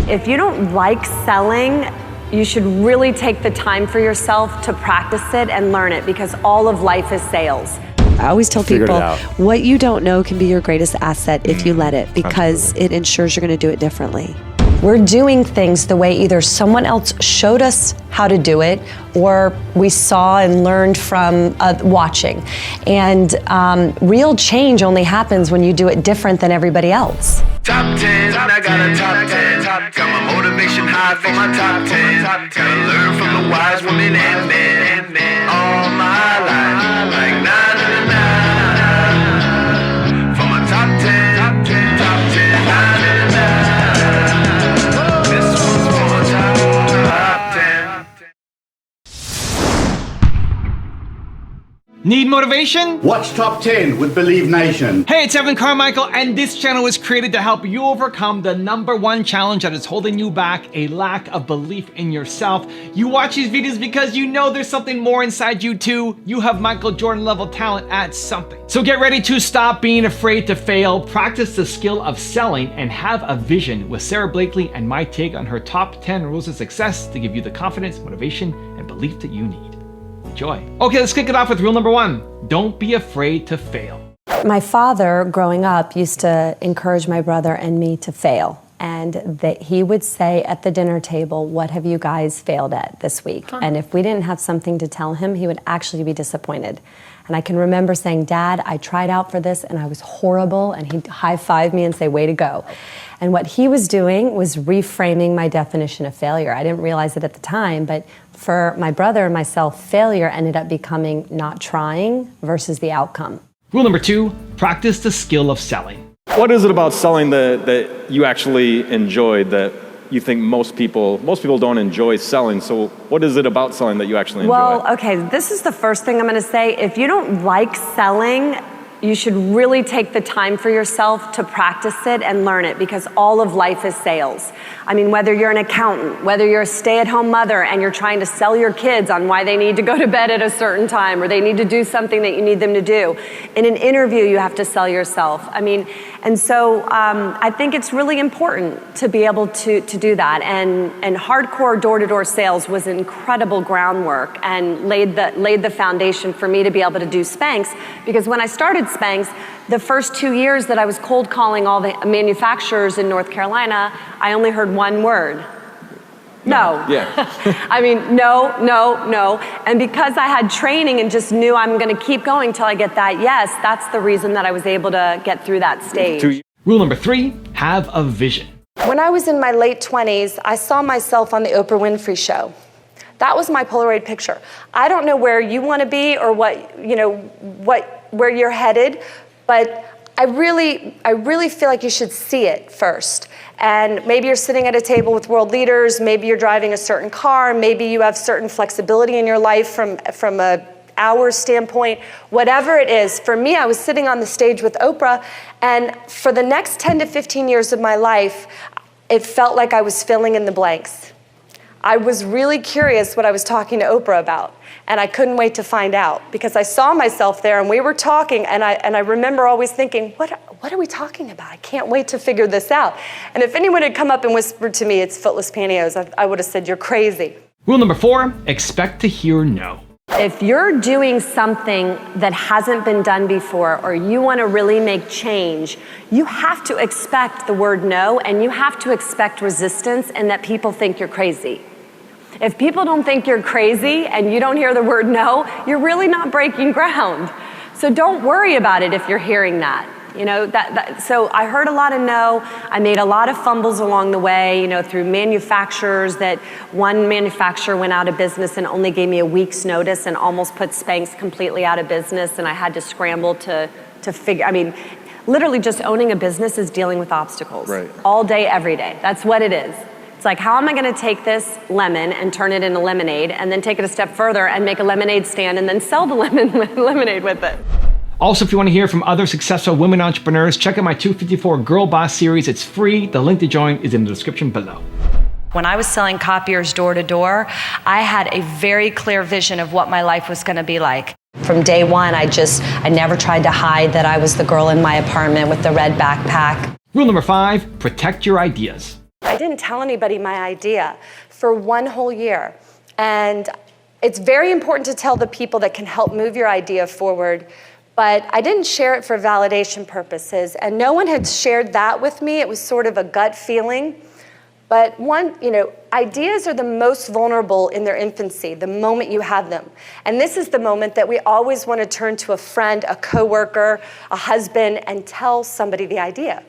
If you don't like selling, you should really take the time for yourself to practice it and learn it, because all of life is sales. I always tell people, what you don't know can be your greatest asset if you let it, because it ensures you're going to do it differently. We're doing things the way either someone else showed us how to do it, or we saw and learned from watching. And real change only happens when you do it different than everybody else. Top 10, I got a top 10. Got my motivation high for my top 10. Gotta learn from the wise women and men. All my life, like 9 and 9. For my top 10, top 10, 9 and 9. This one's for my top 10. Need motivation? Watch Top 10 with Believe Nation. Hey, it's Evan Carmichael, and this channel was created to help you overcome the #1 challenge that is holding you back, a lack of belief in yourself. You watch these videos because you know there's something more inside you too. You have Michael Jordan level talent at something. So get ready to stop being afraid to fail, practice the skill of selling, and have a vision with Sara Blakely and my take on her top 10 rules of success to give you the confidence, motivation, and belief that you need. Enjoy. Okay, let's kick it off with rule #1. Don't be afraid to fail. My father, growing up, used to encourage my brother and me to fail. And that he would say at the dinner table, "What have you guys failed at this week?" And if we didn't have something to tell him, he would actually be disappointed. And I can remember saying, "Dad, I tried out for this and I was horrible." And he'd high-five me and say, "Way to go." And what he was doing was reframing my definition of failure. I didn't realize it at the time, but for my brother and myself, failure ended up becoming not trying versus the outcome. Rule #2, practice the skill of selling. What is it about selling that you actually enjoy that you think most people don't enjoy selling? So what is it about selling that you actually enjoy? Well, okay, this is the first thing I'm going to say. If you don't like selling, you should really take the time for yourself to practice it and learn it, because all of life is sales. I mean, whether you're an accountant, whether you're a stay-at-home mother and you're trying to sell your kids on why they need to go to bed at a certain time, or they need to do something that you need them to do. In an interview, you have to sell yourself. I mean, and so I think it's really important to be able to do that. And hardcore door-to-door sales was incredible groundwork and laid the foundation for me to be able to do Spanx, because when I started Spanx, the first 2 years that I was cold calling all the manufacturers in North Carolina, I only heard one word. No. Yeah. I mean, no, no, no. And because I had training and just knew I'm going to keep going till I get that yes, that's the reason that I was able to get through that stage. Rule #3, have a vision. When I was in my late 20s, I saw myself on the Oprah Winfrey Show. That was my Polaroid picture. I don't know where you want to be or where you're headed, but I really feel like you should see it first. And maybe you're sitting at a table with world leaders, maybe you're driving a certain car, maybe you have certain flexibility in your life from a hour standpoint, whatever it is. For me, I was sitting on the stage with Oprah, and for the next 10 to 15 years of my life, it felt like I was filling in the blanks. I was really curious what I was talking to Oprah about, and I couldn't wait to find out, because I saw myself there and we were talking, and I remember always thinking, what are we talking about? I can't wait to figure this out. And if anyone had come up and whispered to me, "It's footless pantyhose," I would have said, "You're crazy." Rule #4, expect to hear no. If you're doing something that hasn't been done before, or you want to really make change, you have to expect the word no, and you have to expect resistance and that people think you're crazy. If people don't think you're crazy and you don't hear the word no, you're really not breaking ground. So don't worry about it if you're hearing that. You know, so I heard a lot of no. I made a lot of fumbles along the way, through manufacturers. That one manufacturer went out of business and only gave me a week's notice and almost put Spanx completely out of business. And I had to scramble to figure, literally just owning a business is dealing with obstacles. Right. All day, every day. That's what it is. It's like, how am I going to take this lemon and turn it into lemonade, and then take it a step further and make a lemonade stand and then sell the lemonade with it? Also, if you want to hear from other successful women entrepreneurs, check out my 254 Girl Boss series. It's free. The link to join is in the description below. When I was selling copiers door to door, I had a very clear vision of what my life was going to be like. From day one, I never tried to hide that I was the girl in my apartment with the red backpack. Rule #5, protect your ideas. I didn't tell anybody my idea for 1 whole year. And it's very important to tell the people that can help move your idea forward, but I didn't share it for validation purposes, and no one had shared that with me. It was sort of a gut feeling. But ideas are the most vulnerable in their infancy, the moment you have them. And this is the moment that we always want to turn to a friend, a coworker, a husband, and tell somebody the idea.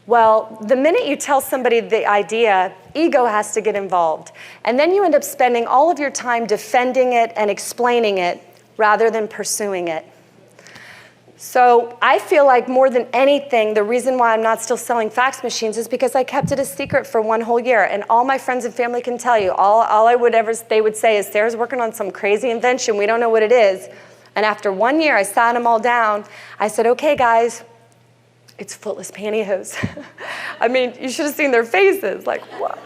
Well, the minute you tell somebody the idea, ego has to get involved. And then you end up spending all of your time defending it and explaining it rather than pursuing it. So I feel like more than anything, the reason why I'm not still selling fax machines is because I kept it a secret for 1 whole year. And all my friends and family can tell you, they would say is, Sarah's working on some crazy invention, we don't know what it is. And after 1 year, I sat them all down. I said, okay, guys, it's footless pantyhose. I mean, you should have seen their faces, like, what?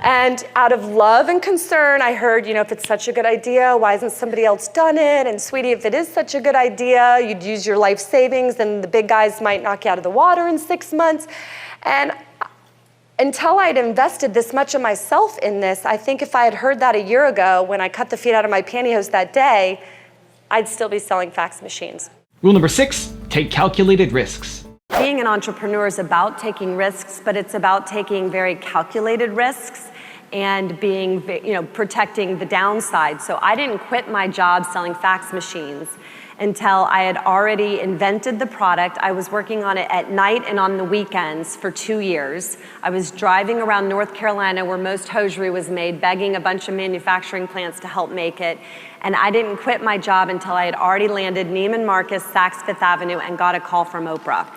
And out of love and concern, I heard, if it's such a good idea, why hasn't somebody else done it? And sweetie, if it is such a good idea, you'd use your life savings, and the big guys might knock you out of the water in 6 months. And until I'd invested this much of myself in this, I think if I had heard that a year ago when I cut the feet out of my pantyhose that day, I'd still be selling fax machines. Rule number 6, take calculated risks. Being an entrepreneur is about taking risks, but it's about taking very calculated risks and being, protecting the downside. So I didn't quit my job selling fax machines until I had already invented the product. I was working on it at night and on the weekends for 2 years. I was driving around North Carolina where most hosiery was made, begging a bunch of manufacturing plants to help make it. And I didn't quit my job until I had already landed Neiman Marcus, Saks Fifth Avenue, and got a call from Oprah.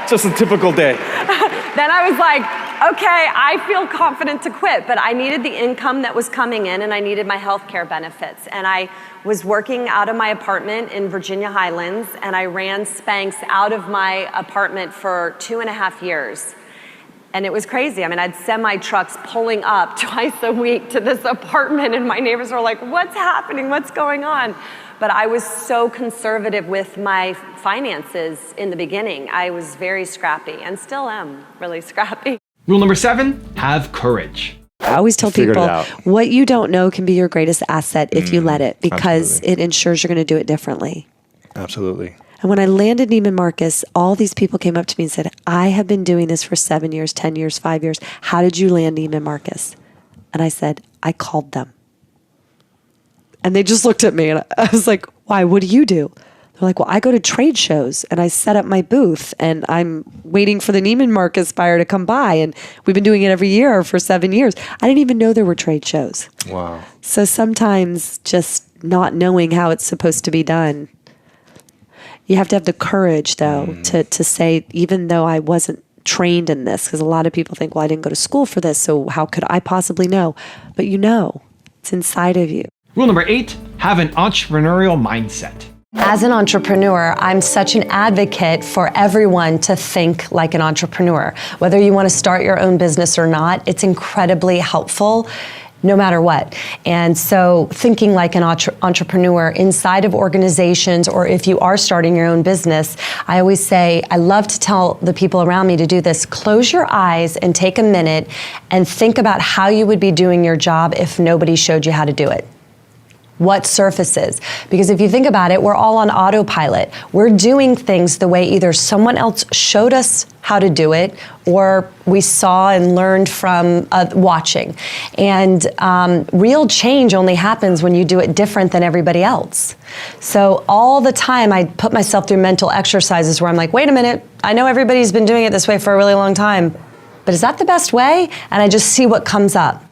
Just a typical day. Then I was like, okay, I feel confident to quit, but I needed the income that was coming in and I needed my health care benefits. And I was working out of my apartment in Virginia Highlands, and I ran Spanx out of my apartment for 2.5 years. And it was crazy. I mean, I had semi-trucks pulling up twice a week to this apartment, and my neighbors were like, what's happening? What's going on? But I was so conservative with my finances in the beginning. I was very scrappy, and still am really scrappy. Rule number 7, have courage. I always tell Figured people it out. what you don't know can be your greatest asset if you let it, because absolutely. it ensures you're going to do it differently. Absolutely. And when I landed Neiman Marcus, all these people came up to me and said, I have been doing this for 7 years, 10 years, 5 years. How did you land Neiman Marcus? And I said, I called them. And they just looked at me and I was like, why? What do you do? They're like, well, I go to trade shows and I set up my booth and I'm waiting for the Neiman Marcus buyer to come by. And we've been doing it every year for 7 years. I didn't even know there were trade shows. Wow. So sometimes just not knowing how it's supposed to be done. You have to have the courage, though, to say, even though I wasn't trained in this, because a lot of people think, well, I didn't go to school for this, so how could I possibly know? But it's inside of you. Rule number 8, have an entrepreneurial mindset. As an entrepreneur, I'm such an advocate for everyone to think like an entrepreneur. Whether you want to start your own business or not, it's incredibly helpful no matter what. And so thinking like an entrepreneur inside of organizations, or if you are starting your own business, I always say, I love to tell the people around me to do this. Close your eyes and take a minute and think about how you would be doing your job if nobody showed you how to do it. What surfaces? Because if you think about it, we're all on autopilot. We're doing things the way either someone else showed us how to do it or we saw and learned from watching. And real change only happens when you do it different than everybody else. So all the time I put myself through mental exercises where I'm like, wait a minute, I know everybody's been doing it this way for a really long time, but is that the best way? And I just see what comes up.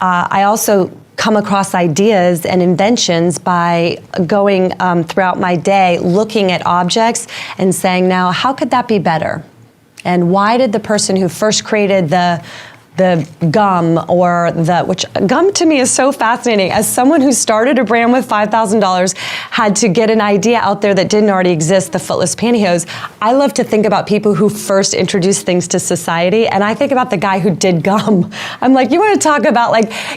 I also come across ideas and inventions by going throughout my day, looking at objects and saying, now, how could that be better? And why did the person who first created the gum which gum to me is so fascinating. As someone who started a brand with $5,000, had to get an idea out there that didn't already exist, the footless pantyhose. I love to think about people who first introduced things to society, and I think about the guy who did gum. I'm like, you want to talk about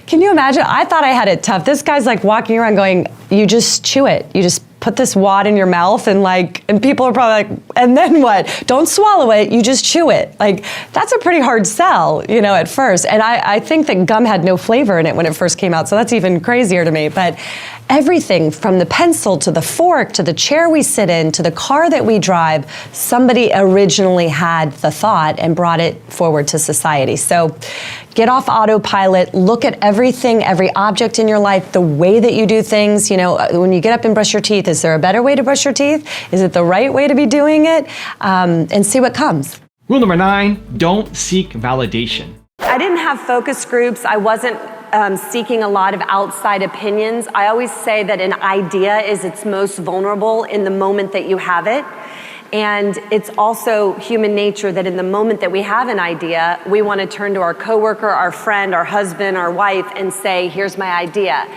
can you imagine? I thought I had it tough. This guy's like walking around going, you just chew it. You just put this wad in your mouth and people are probably like, and then what? Don't swallow it, you just chew it. Like, that's a pretty hard sell, at first. And I think that gum had no flavor in it when it first came out, so that's even crazier to me. But everything from the pencil to the fork to the chair we sit in to the car that we drive, somebody originally had the thought and brought it forward to society. So get off autopilot, look at everything, every object in your life, the way that you do things. When you get up and brush your teeth, is there a better way to brush your teeth? Is it the right way to be doing it? And see what comes. Rule number 9, don't seek validation. I didn't have focus groups. I wasn't seeking a lot of outside opinions. I always say that an idea is its most vulnerable in the moment that you have it. And it's also human nature that in the moment that we have an idea, we want to turn to our coworker, our friend, our husband, our wife, and say, here's my idea.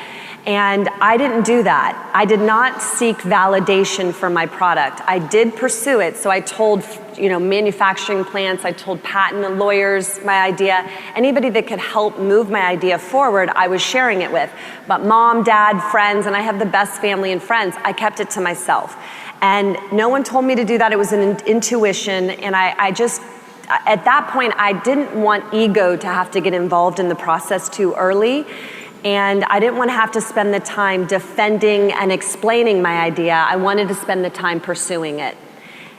And I didn't do that. I did not seek validation for my product. I did pursue it. So I told, manufacturing plants, I told patent lawyers my idea. Anybody that could help move my idea forward, I was sharing it with. But mom, dad, friends, and I have the best family and friends, I kept it to myself. And no one told me to do that. It was an intuition. And I just, at that point, I didn't want ego to have to get involved in the process too early. And I didn't want to have to spend the time defending and explaining my idea. I wanted to spend the time pursuing it.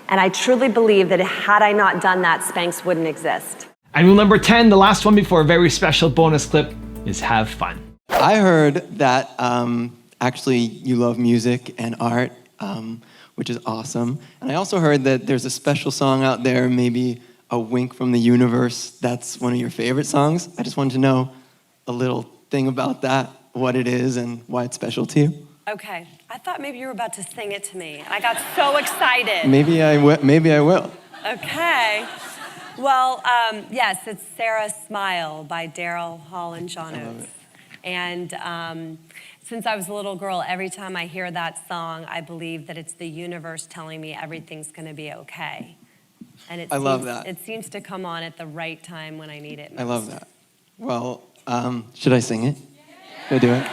And I truly believe that had I not done that, Spanx wouldn't exist. And rule number 10, the last one before a very special bonus clip, is have fun. I heard that actually you love music and art, which is awesome. And I also heard that there's a special song out there, maybe A Wink from the Universe, that's one of your favorite songs. I just wanted to know a little thing about that, what it is and why it's special to you. Okay, I thought maybe you were about to sing it to me. I got so excited. Maybe I will. Okay. Well, yes, it's Sarah Smile by Daryl Hall and John Oates. And since I was a little girl, every time I hear that song, I believe that it's the universe telling me everything's gonna be okay. And I love that. It seems to come on at the right time when I need it most. I love that. Well, should I sing it? Should I do it?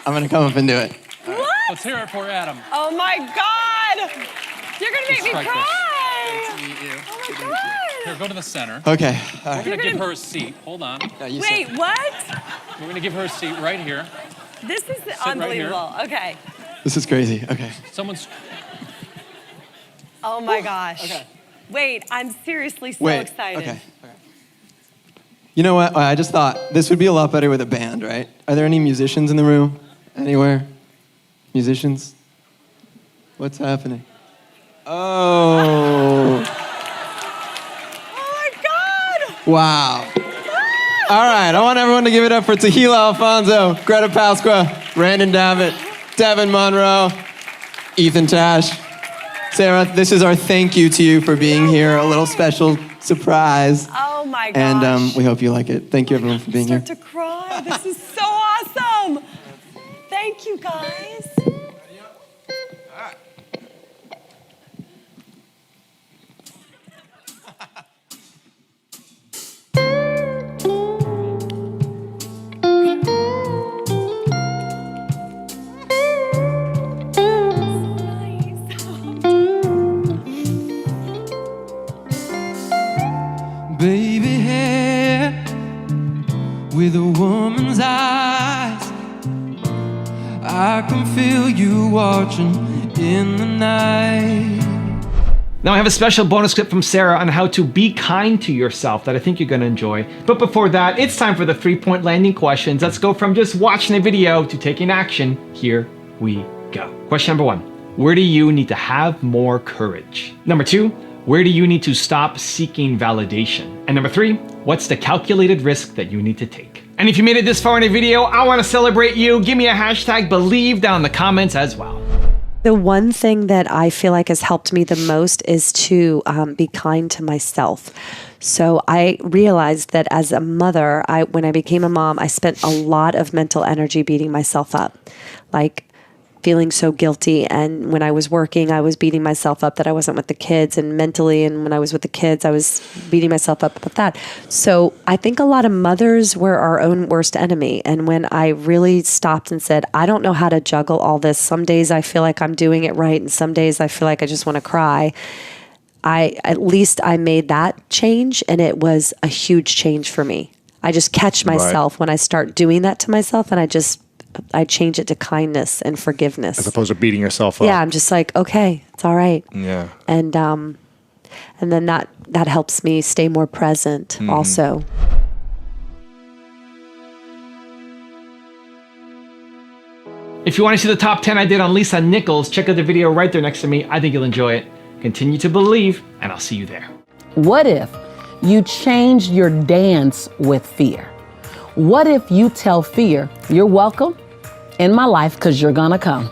I'm gonna come up and do it. What? Let's hear it for Adam. Oh my God! You're gonna make me cry! Nice to meet you. Oh my God! Here, go to the center. Okay. We're gonna give her a seat. Hold on. Wait, what? We're gonna give her a seat right here. This is Sit unbelievable. Right okay. This is crazy. Okay. Someone's. Oh my gosh. Okay. Wait, I'm seriously so excited. Okay. You know what? I just thought this would be a lot better with a band, right? Are there any musicians in the room? Anywhere? Musicians? What's happening? Oh. Oh my God! Wow. All right, I want everyone to give it up for Tahila Alfonso, Greta Pasqua, Brandon Davitt, Devin Monroe, Ethan Tash. Sarah, this is our thank you to you for being here, a little special surprise. Oh my gosh. And we hope you like it. Thank you everyone for being here. I start to cry. This is so awesome. Thank you guys. Baby hair with a woman's eyes, I can feel you watching in the night. Now I have a special bonus clip from Sarah on how to be kind to yourself that I think you're gonna enjoy. But before that, it's time for the 3-point landing questions. Let's go from just watching a video to taking action. Here we go. Question number 1, where do you need to have more courage? Number 2, where do you need to stop seeking validation? And number 3, what's the calculated risk that you need to take? And if you made it this far in a video, I wanna celebrate you. Give me a hashtag believe down in the comments as well. The one thing that I feel like has helped me the most is to be kind to myself. So I realized that as a mother, when I became a mom, I spent a lot of mental energy beating myself up. Like, feeling so guilty. And when I was working, I was beating myself up that I wasn't with the kids, and mentally. And when I was with the kids, I was beating myself up with that. So I think a lot of mothers were our own worst enemy. And when I really stopped and said, I don't know how to juggle all this. Some days I feel like I'm doing it right, and some days I feel like I just want to cry. At least I made that change, and it was a huge change for me. I just catch myself when I start doing that to myself, and I change it to kindness and forgiveness. As opposed to beating yourself up. Yeah, I'm just like, okay, it's all right. Yeah. And then that helps me stay more present also. If you want to see the top 10 I did on Lisa Nichols, check out the video right there next to me. I think you'll enjoy it. Continue to believe, and I'll see you there. What if you change your dance with fear? What if you tell fear, you're welcome in my life because you're gonna come?